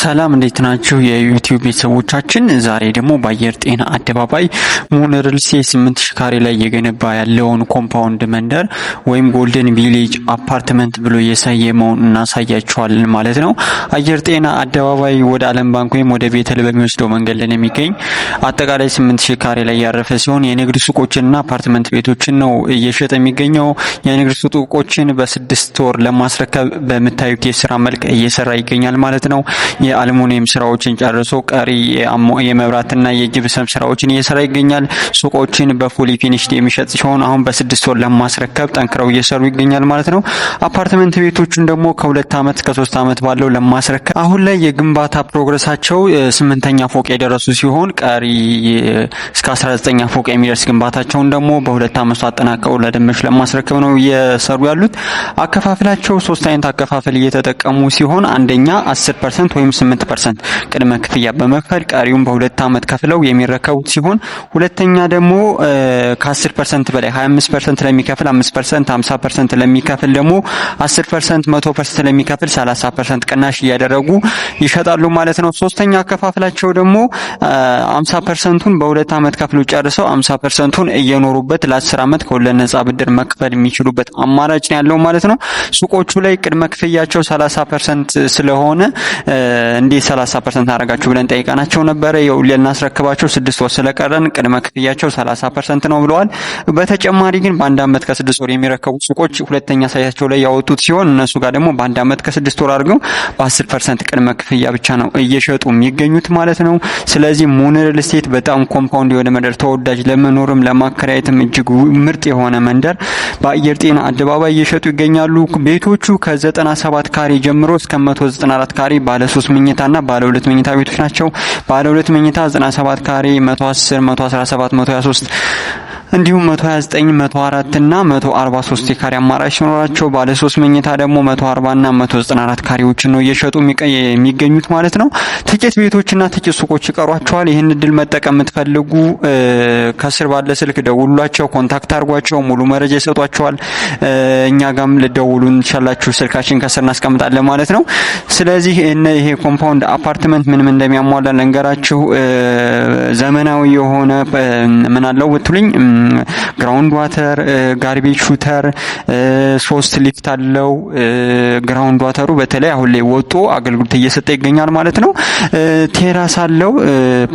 ሰላም እንዴት ናችሁ የዩቲዩብ ቤተሰቦቻችን? ዛሬ ደግሞ በአየር ጤና አደባባይ ሙን ሪል ስቴት 8000 ካሬ ላይ የገነባ ያለውን ኮምፓውንድ መንደር ወይም ጎልደን ቪሌጅ አፓርትመንት ብሎ የሰየመውን እናሳያችኋለን ማለት ነው። አየር ጤና አደባባይ ወደ ዓለም ባንክ ወይም ወደ ቤተል በሚወስደው መንገድ ላይ የሚገኝ አጠቃላይ 8000 ካሬ ላይ ያረፈ ሲሆን የንግድ ሱቆችንና አፓርትመንት ቤቶችን ነው እየሸጠ የሚገኘው። የንግድ ሱቆችን በ6 ወር ለማስረከብ በምታዩት የስራ መልክ እየሰራ ይገኛል ማለት ነው። የአልሙኒየም ስራዎችን ጨርሶ ቀሪ የመብራትና የጅብሰም ስራዎችን እየሰራ ይገኛል። ሱቆችን በፉሊ ፊኒሽድ የሚሸጥ ሲሆን አሁን በ6 ወር ለማስረከብ ጠንክረው እየሰሩ ይገኛል ማለት ነው። አፓርትመንት ቤቶችን ደግሞ ከ2 አመት እስከ 3 አመት ባለው ለማስረከብ አሁን ላይ የግንባታ ፕሮግረሳቸው 8ኛ ፎቅ የደረሱ ሲሆን ቀሪ እስከ 19ኛ ፎቅ የሚደርስ ግንባታቸውን ደግሞ በ2 አመት አጠናቀው ለደንበኞች ለማስረከብ ነው እየሰሩ ያሉት። አከፋፈላቸው 3 አይነት አከፋፈል እየተጠቀሙ ሲሆን አንደኛ 10% ወይም 8% ቅድመ ክፍያ በመክፈል ቀሪውን በ2 አመት ከፍለው የሚረከቡት ሲሆን ሁለተኛ ደግሞ ከ10% በላይ 25% ለሚከፍል 5%፣ 50% ለሚከፍል ደግሞ 10%፣ 100% ለሚከፍል 30% ቅናሽ እያደረጉ ይሸጣሉ ማለት ነው። ሶስተኛ አከፋፈላቸው ደግሞ 50%ን በ2 አመት ከፍለው ጨርሰው 50%ን እየኖሩበት ለ10 አመት ከወለድ ነጻ ብድር መክፈል የሚችሉበት አማራጭ ነው ያለው ማለት ነው። ሱቆቹ ላይ ቅድመ ክፍያቸው 30% ስለሆነ እንዴት 30% አደረጋችሁ ብለን ጠይቀናቸው ነበር። ያው ለናስረክባቸው 6 ወር ስለቀረን ቅድመ ክፍያቸው 30% ነው ብለዋል። በተጨማሪ ግን በአንድ አመት ከ6 ወር የሚረከቡ ሱቆች ሁለተኛ ሳይታቸው ላይ ያወጡት ሲሆን እነሱ ጋር ደግሞ በአንድ አመት ከ6 ወር አድርገው በ10% ቅድመ ክፍያ ብቻ ነው እየሸጡ የሚገኙት ማለት ነው። ስለዚህ ሙን ሪል ስቴት በጣም ኮምፓውንድ የሆነ መንደር ተወዳጅ፣ ለመኖርም ለማከራየትም እጅግ ምርጥ የሆነ መንደር በአየር ጤና አደባባይ እየሸጡ ይገኛሉ። ቤቶቹ ከ97 ካሬ ጀምሮ እስከ 194 ካሬ ባለ 3 መኝታና ባለ 2 መኝታ ቤቶች ናቸው። ባለ 2 መኝታ 97 ካሬ 110፣ 117፣ 123 እንዲሁም 129፣ 104 እና 143 የካሬ አማራጭ ሲኖራቸው ባለ 3 መኝታ ደግሞ 140 እና 194 ካሬዎችን ነው እየሸጡ የሚገኙት ማለት ነው። ጥቂት ቤቶችና ጥቂት ሱቆች ይቀሯቸዋል። ይህን እድል መጠቀም የምትፈልጉ ከስር ባለ ስልክ ደውሉላቸው፣ ኮንታክት አድርጓቸው፣ ሙሉ መረጃ ይሰጧቸዋል። እኛ ጋርም ልደውሉን ትችላላችሁ፣ ስልካችን ከስር እናስቀምጣለን ማለት ነው። ስለዚህ ይሄ ኮምፓውንድ አፓርትመንት ምንም እንደሚያሟላ ለንገራችሁ። ዘመናዊ የሆነ ምን አለው ብትሉኝ ግራውንድ ዋተር፣ ጋርቤጅ ሹተር፣ 3 ሊፍት አለው። ግራውንድ ዋተሩ በተለይ አሁን ላይ ወጦ አገልግሎት እየሰጠ ይገኛል ማለት ነው። ቴራስ አለው፣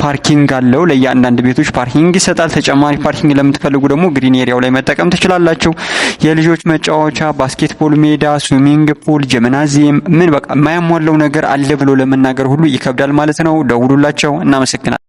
ፓርኪንግ አለው። ለእያንዳንዱ ቤቶች ፓርኪንግ ይሰጣል። ተጨማሪ ፓርኪንግ ለምትፈልጉ ደግሞ ግሪን ኤሪያው ላይ መጠቀም ትችላላችሁ። የልጆች መጫወቻ፣ ባስኬትቦል ሜዳ፣ ስዊሚንግ ፑል፣ ጂምናዚየም ምን በቃ የማያሟላው ነገር አለ ብሎ ለመናገር ሁሉ ይከብዳል ማለት ነው። ደውሉላቸው። እናመሰግናለን።